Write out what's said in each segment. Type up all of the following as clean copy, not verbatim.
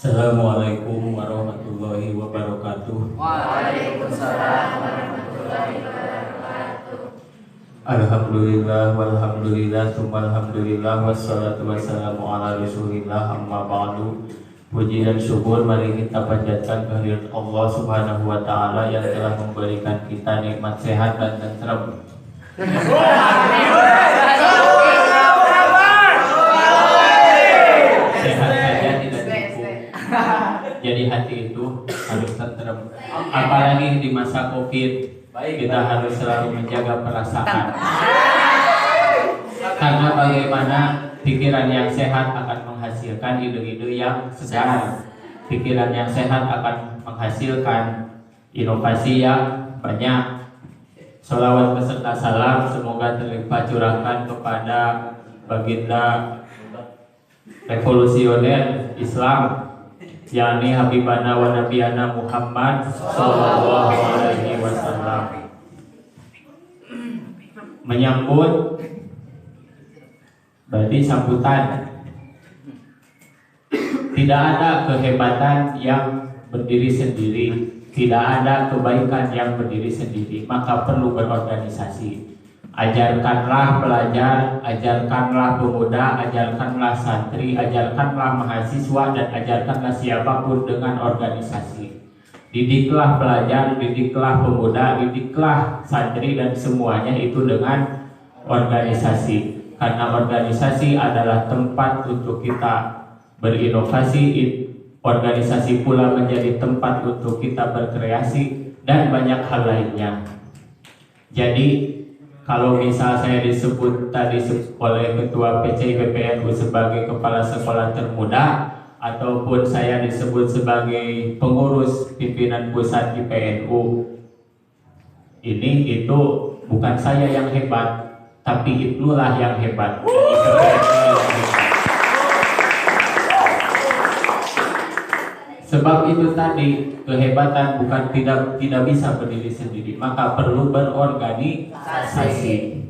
Assalamualaikum warahmatullahi wabarakatuh. Waalaikumsalam warahmatullahi wabarakatuh. Alhamdulillah walhamdulillah tsummalhamdulillah wassalatu wassalamu ala rasulillah amma ba'du. Puji dan syukur mari kita panjatkan kehadirat Allah Subhanahu wa taala yang telah memberikan kita nikmat sehat dan tenteram. Sehat saja tidak cukup. Jadi hati itu harus tenteram. Apalagi di masa Covid, kita harus selalu menjaga perasaan. Karena bagaimana pikiran yang sehat akan menghasilkan ide-ide yang segar. Pikiran yang sehat akan menghasilkan inovasi yang banyak. Sholawat beserta salam semoga terlimpah curahkan kepada baginda revolusioner Islam, yakni Habibana wa Nabiyana Muhammad sallallahu alaihi wasallam. Menyambut berarti sambutan. Tidak ada kehebatan yang berdiri sendiri, tidak ada kebaikan yang berdiri sendiri, maka perlu berorganisasi. Ajarkanlah pelajar, ajarkanlah pemuda, ajarkanlah santri, ajarkanlah mahasiswa, dan ajarkanlah siapapun dengan organisasi. Didiklah pelajar, didiklah pemuda, didiklah santri, dan semuanya itu dengan organisasi. Karena organisasi adalah tempat untuk kita berinovasi, organisasi pula menjadi tempat untuk kita berkreasi dan banyak hal lainnya. Jadi kalau misal saya disebut tadi oleh Ketua PC PPNU sebagai Kepala Sekolah Termuda, ataupun saya disebut sebagai pengurus pimpinan pusat di PNU, ini itu bukan saya yang hebat, tapi itulah yang hebat. Sebab itu tadi kehebatan bukan tidak bisa berdiri sendiri, maka perlu berorganisasi.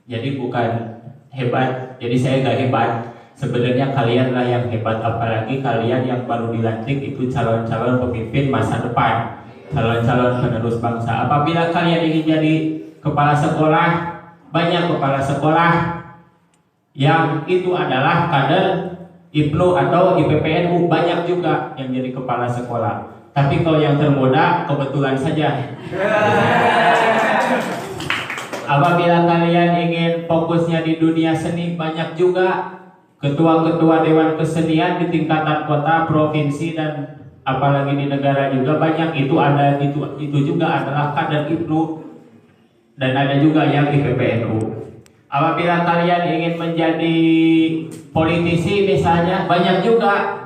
Jadi bukan hebat, jadi saya nggak hebat. Sebenarnya kalianlah yang hebat, apalagi kalian yang baru dilantik itu calon-calon pemimpin masa depan, calon-calon penerus bangsa. Apabila kalian ingin jadi kepala sekolah, banyak kepala sekolah yang itu adalah kader IPNU atau IPPNU, banyak juga yang jadi kepala sekolah. Tapi kalau yang termuda kebetulan saja. Apabila kalian ingin fokusnya di dunia seni, banyak juga ketua-ketua dewan kesenian di tingkatan kota, provinsi, dan apalagi di negara juga banyak. Itu juga adalah kader IPNU, dan ada juga yang IPPNU. Apabila kalian ingin menjadi politisi misalnya, banyak juga,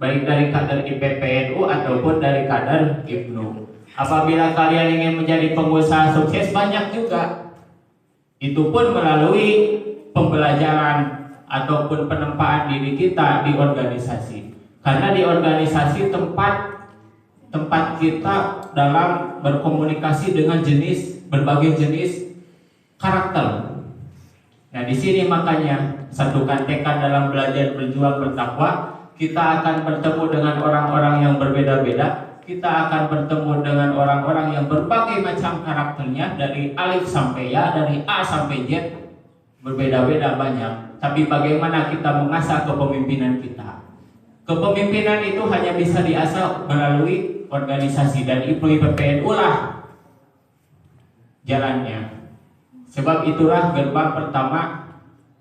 baik dari kader IPPNU ataupun dari kader IPNU. Apabila kalian ingin menjadi pengusaha sukses, banyak juga. Itu pun melalui pembelajaran ataupun penempaan diri kita di organisasi. Karena di organisasi tempat kita dalam berkomunikasi dengan berbagai jenis karakter. Nah, di sini makanya satukan tekad dalam belajar, berjuang, bertakwa. Kita akan bertemu dengan orang-orang yang berbeda-beda. Kita akan bertemu dengan orang-orang yang berbagai macam karakternya, dari alif sampai ya, dari A sampai Z, berbeda-beda banyak. Tapi bagaimana kita mengasah kepemimpinan kita? Kepemimpinan itu hanya bisa diasah melalui organisasi, dan IPNU IPPNU lah jalannya. Sebab itulah gerbang pertama,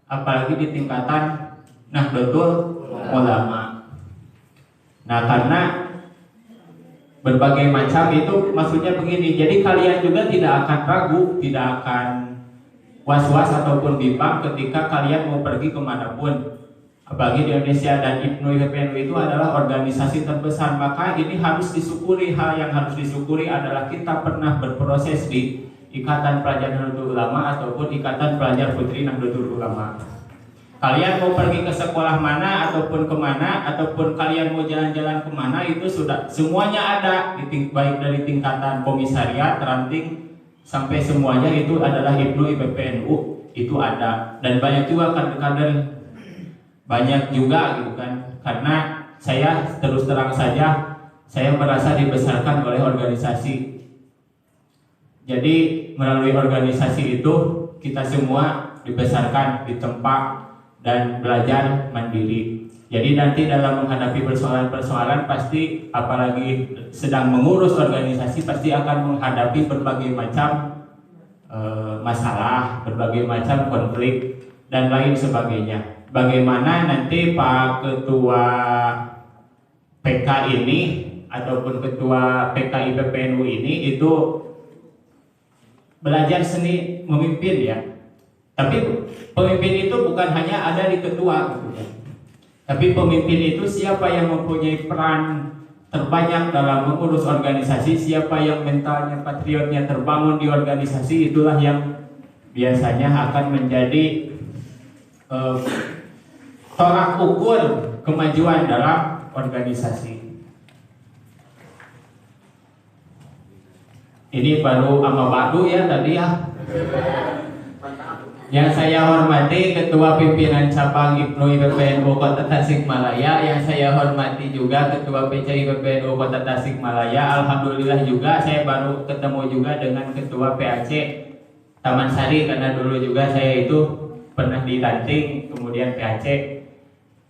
apalagi di tingkatan Nahdlatul Ulama. Nah, karena berbagai macam itu, maksudnya begini. Jadi kalian juga tidak akan ragu, tidak akan was-was ataupun bimbang ketika kalian mau pergi kemanapun. Apalagi di Indonesia, dan IPNU IPPNU itu adalah organisasi terbesar. Maka ini harus disyukuri. Hal yang harus disyukuri adalah kita pernah berproses di Ikatan Pelajar Nahdlatul Ulama ataupun Ikatan Pelajar Putri Nahdlatul Ulama. Kalian mau pergi ke sekolah mana ataupun kemana, ataupun kalian mau jalan-jalan kemana, itu sudah semuanya ada, baik dari tingkatan komisariat, ranting, sampai semuanya itu adalah IPNU IPPNU itu ada. Dan banyak juga kader-kader, banyak juga gitu kan, karena saya terus terang saja, saya merasa dibesarkan oleh organisasi. Jadi melalui organisasi itu kita semua dibesarkan, ditempa dan belajar mandiri. Jadi nanti dalam menghadapi persoalan-persoalan pasti, apalagi sedang mengurus organisasi, pasti akan menghadapi berbagai macam masalah, berbagai macam konflik dan lain sebagainya. Bagaimana nanti Pak Ketua PK ini ataupun Ketua PKI PPNU ini itu belajar seni memimpin ya. Tapi pemimpin itu bukan hanya ada di ketua gitu ya. Tapi pemimpin itu siapa yang mempunyai peran terbanyak dalam mengurus organisasi, siapa yang mentalnya, patriotnya terbangun di organisasi, itulah yang biasanya akan menjadi tolak ukur kemajuan dalam organisasi. Ini baru ama baru ya tadi ya. Yang saya hormati Ketua Pimpinan Cabang IPNU PPNU Kota Tasikmalaya, yang saya hormati juga Ketua PCI PPNU Kota Tasikmalaya. Alhamdulillah juga saya baru ketemu juga dengan Ketua PAC Taman Sari, karena dulu juga saya itu pernah dilantik kemudian PAC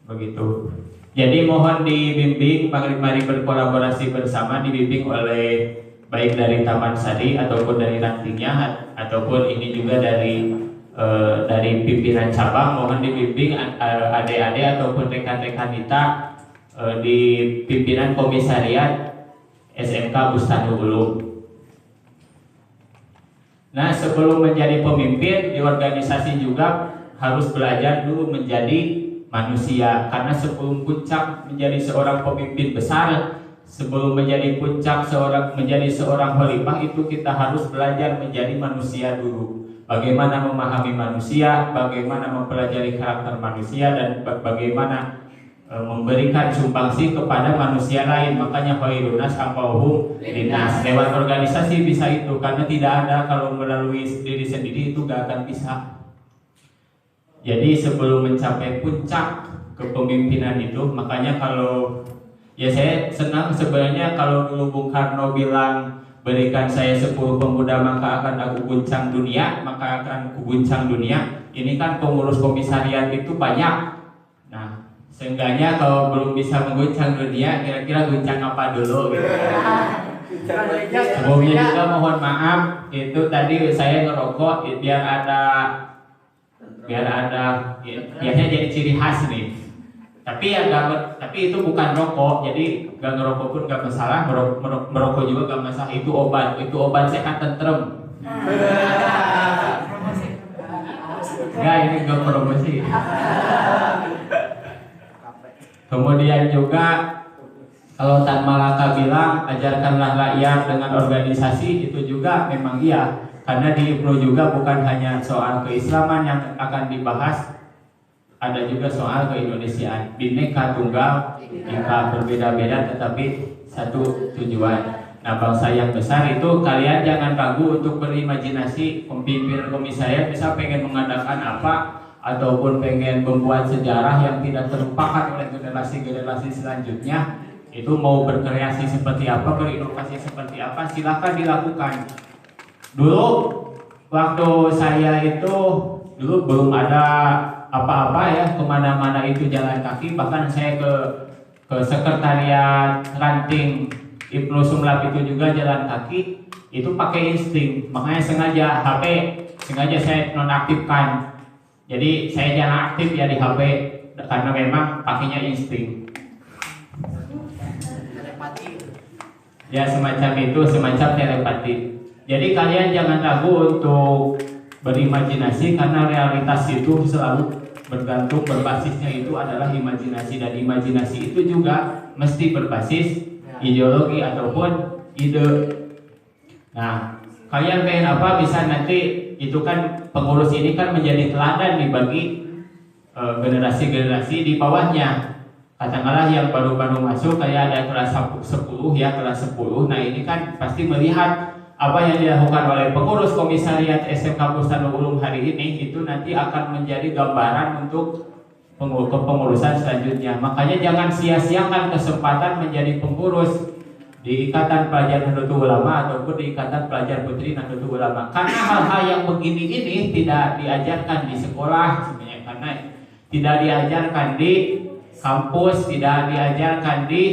begitu. Jadi mohon dibimbing, mari berkolaborasi bersama, dibimbing oleh baik dari Taman Sari ataupun dari rantingnya ataupun ini juga dari pimpinan cabang. Mohon dibimbing adik-adik ataupun rekan-rekan kita di pimpinan komisariat SMK Bustanul Ulum. Nah, sebelum menjadi pemimpin di organisasi juga harus belajar dulu menjadi manusia, karena sebelum puncak menjadi seorang pemimpin besar, sebelum menjadi puncak menjadi seorang khalifah, itu kita harus belajar menjadi manusia dulu. Bagaimana memahami manusia, bagaimana mempelajari karakter manusia, dan bagaimana memberikan sumbangsi kepada manusia lain. Makanya khairun nas anfa'uhum linnas. Lewat organisasi bisa itu, karena tidak ada kalau melalui diri sendiri itu gak akan bisa. Jadi sebelum mencapai puncak kepemimpinan itu, makanya kalau ya saya senang sebenarnya kalau dulu Bung Karno bilang berikan saya 10 pemuda maka akan aku guncang dunia, maka akan kuguncang dunia. Ini kan pengurus komisariat itu banyak. Nah, seenggaknya kalau belum bisa mengguncang dunia, kira-kira guncang apa dulu gitu. Sebelumnya juga mohon maaf, itu tadi saya ngerokok biar ada biasanya jadi ciri khas nih. Tapi ya tapi itu bukan rokok, jadi gak ngerokok pun gak masalah, merokok juga gak masalah. Itu obat sehat tentrem. Enggak, ini gak promosi. Kemudian juga kalau Tan Malaka bilang ajarkanlah rakyat dengan organisasi, itu juga memang iya, karena di IPNU juga bukan hanya soal keislaman yang akan dibahas, ada juga soal keindonesiaan. Bhinneka Tunggal Ika, berbeda-beda tetapi satu tujuan. Nah, bangsa yang besar itu kalian jangan ragu untuk berimajinasi. Pimpinan komisariat bisa pengen mengadakan apa, ataupun pengen membuat sejarah yang tidak terlupakan oleh generasi-generasi selanjutnya. Itu mau berkreasi seperti apa, berinovasi seperti apa, silakan dilakukan. Dulu waktu saya itu dulu belum ada apa-apa ya, kemana-mana itu jalan kaki. Bahkan saya ke sekretariat ranting IPNU Sumlap itu juga jalan kaki, itu pakai insting. Makanya sengaja saya nonaktifkan. Jadi saya jarang aktif ya di HP, karena memang pakainya insting. Ya semacam itu, semacam telepati. Jadi kalian jangan ragu untuk berimajinasi, karena realitas itu selalu bergantung, berbasisnya itu adalah imajinasi, dan imajinasi itu juga mesti berbasis ideologi ataupun ide. Nah, kalian pengen apa, bisa nanti itu kan pengurus ini kan menjadi teladan nih bagi generasi-generasi di bawahnya. Katakanlah yang baru-baru masuk kayak ada kelas 10 ya, kelas 10. Nah, ini kan pasti melihat apa yang dilakukan oleh pengurus komisariat SMK Bustanul Ulum hari ini, itu nanti akan menjadi gambaran untuk kepengurusan selanjutnya. Makanya jangan sia-siakan kesempatan menjadi pengurus di Ikatan Pelajar Nahdlatul Ulama ataupun di Ikatan Pelajar Putri Nahdlatul Ulama. Karena hal-hal yang begini ini tidak diajarkan di sekolah sebenarnya, karena tidak diajarkan di kampus, tidak diajarkan di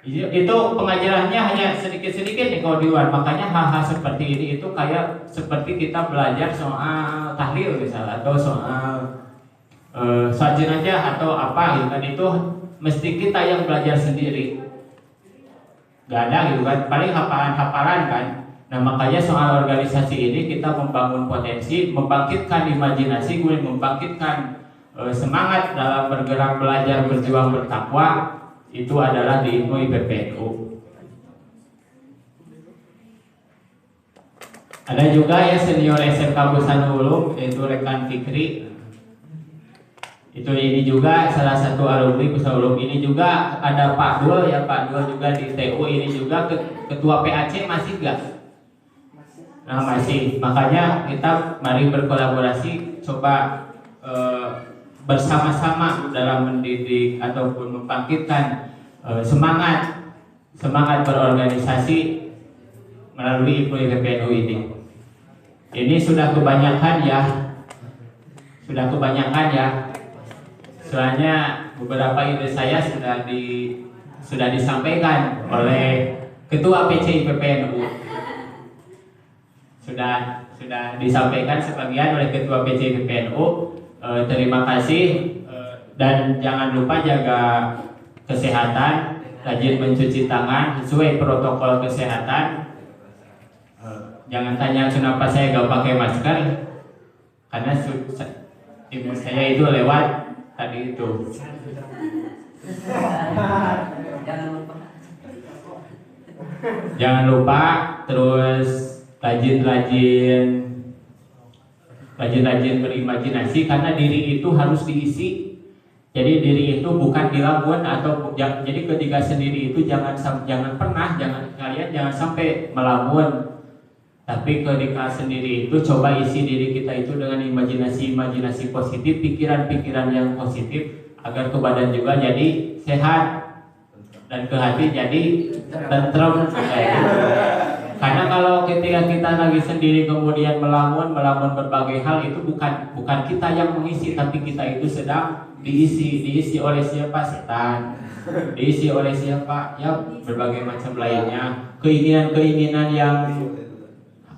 itu pengajarannya hanya sedikit-sedikit nih kalau di luar. Makanya hal-hal seperti ini itu kayak seperti kita belajar soal tahlil misalnya atau soal sholat jenazah atau apa gitu kan, itu mesti kita yang belajar sendiri. Gak ada gitu kan, paling hafalan-hafalan kan. Nah makanya soal organisasi ini kita membangun potensi, membangkitkan imajinasi, kemudian membangkitkan semangat dalam bergerak, belajar, berjuang, bertakwa. Itu adalah di IPMU IPPNU. Ada juga ya senior SMK Busanulum, yaitu rekan Fikri. Itu ini juga salah satu alumni Busanulum. Ini juga ada Pak Dul ya, Pak Dul juga di TU. Ini juga ketua PAC masih enggak? Nah masih. Makanya kita mari berkolaborasi, coba bersama-sama dalam mendidik ataupun membangkitkan semangat berorganisasi melalui IPMU IPPNU ini. Ini sudah kebanyakan ya, soalnya beberapa ide saya sudah disampaikan oleh Ketua PC IPPNU, sudah disampaikan sebagian oleh Ketua PC IPPNU. Terima kasih, dan jangan lupa jaga kesehatan, rajin mencuci tangan sesuai protokol kesehatan. Jangan tanya kenapa saya gak pakai masker, karena ibu saya itu lewat tadi itu. Jangan lupa terus rajin berimajinasi, karena diri itu harus diisi. Jadi diri itu bukan dilakukan atau jadi ketika sendiri itu jangan kalian jangan sampai melamun. Tapi ketika sendiri itu coba isi diri kita itu dengan imajinasi positif, pikiran-pikiran yang positif, agar ke badan juga jadi sehat dan ke hati jadi tentrem. Karena kalau ketika kita lagi sendiri kemudian melamun berbagai hal, itu bukan kita yang mengisi, tapi kita itu sedang diisi oleh siapa? Setan. Diisi oleh siapa? Ya berbagai macam lainnya. Keinginan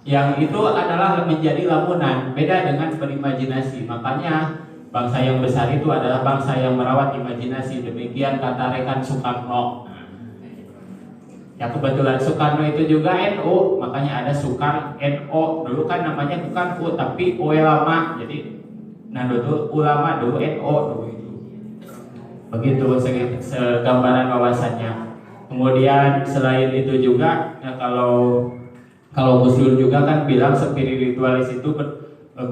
yang itu adalah menjadi lamunan. Beda dengan berimajinasi. Makanya bangsa yang besar itu adalah bangsa yang merawat imajinasi. Demikian kata rekan Soekarno. Ya kebetulan Soekarno itu juga NU, makanya ada Soekarno. Dulu kan namanya bukan U tapi ulama. Jadi Nahdlatul Ulama dulu NU dulu itu. Begitu segambaran wawasannya. Kemudian selain itu juga ya, kalau Gus Dur juga kan bilang spiritualis itu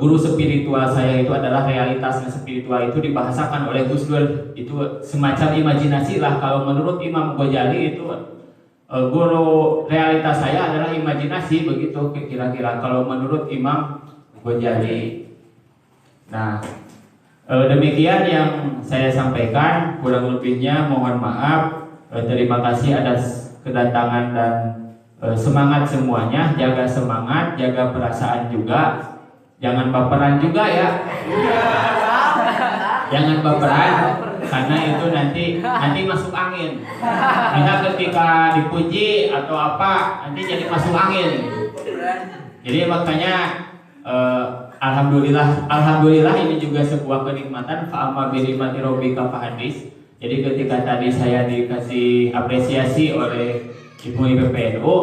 guru spiritual saya itu adalah realitasnya. Spiritual itu dibahasakan oleh Gus Dur, itu semacam imajinasi lah. Kalau menurut Imam Ghazali itu guru realitas saya adalah imajinasi, begitu kira-kira kalau menurut Imam Ghazali. Nah, demikian yang saya sampaikan, kurang lebihnya mohon maaf. Terima kasih atas kedatangan dan semangat semuanya. Jaga semangat, jaga perasaan juga, jangan baperan juga ya. Jangan baperan, karena itu nanti masuk angin. Kita ketika dipuji atau apa nanti jadi masuk angin. Jadi makanya alhamdulillah ini juga sebuah kenikmatan. Fa'amma bi nikmati rabbika fahadits. Jadi ketika tadi saya dikasih apresiasi oleh IPMU IPPNU,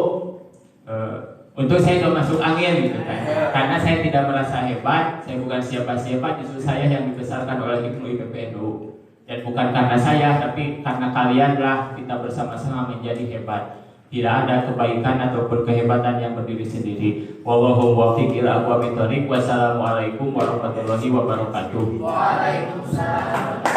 untuk saya gak masuk angin gitu kan, karena saya tidak merasa hebat, saya bukan siapa-siapa, justru saya yang dibesarkan oleh IPMU IPPNU. Dan bukan karena saya, tapi karena kalianlah kita bersama-sama menjadi hebat. Tidak ada kebaikan ataupun kehebatan yang berdiri sendiri. Wallahu muwaffiq ila aqwamit thoriq. Wassalamualaikum warahmatullahi wabarakatuh. Waalaikumsalam.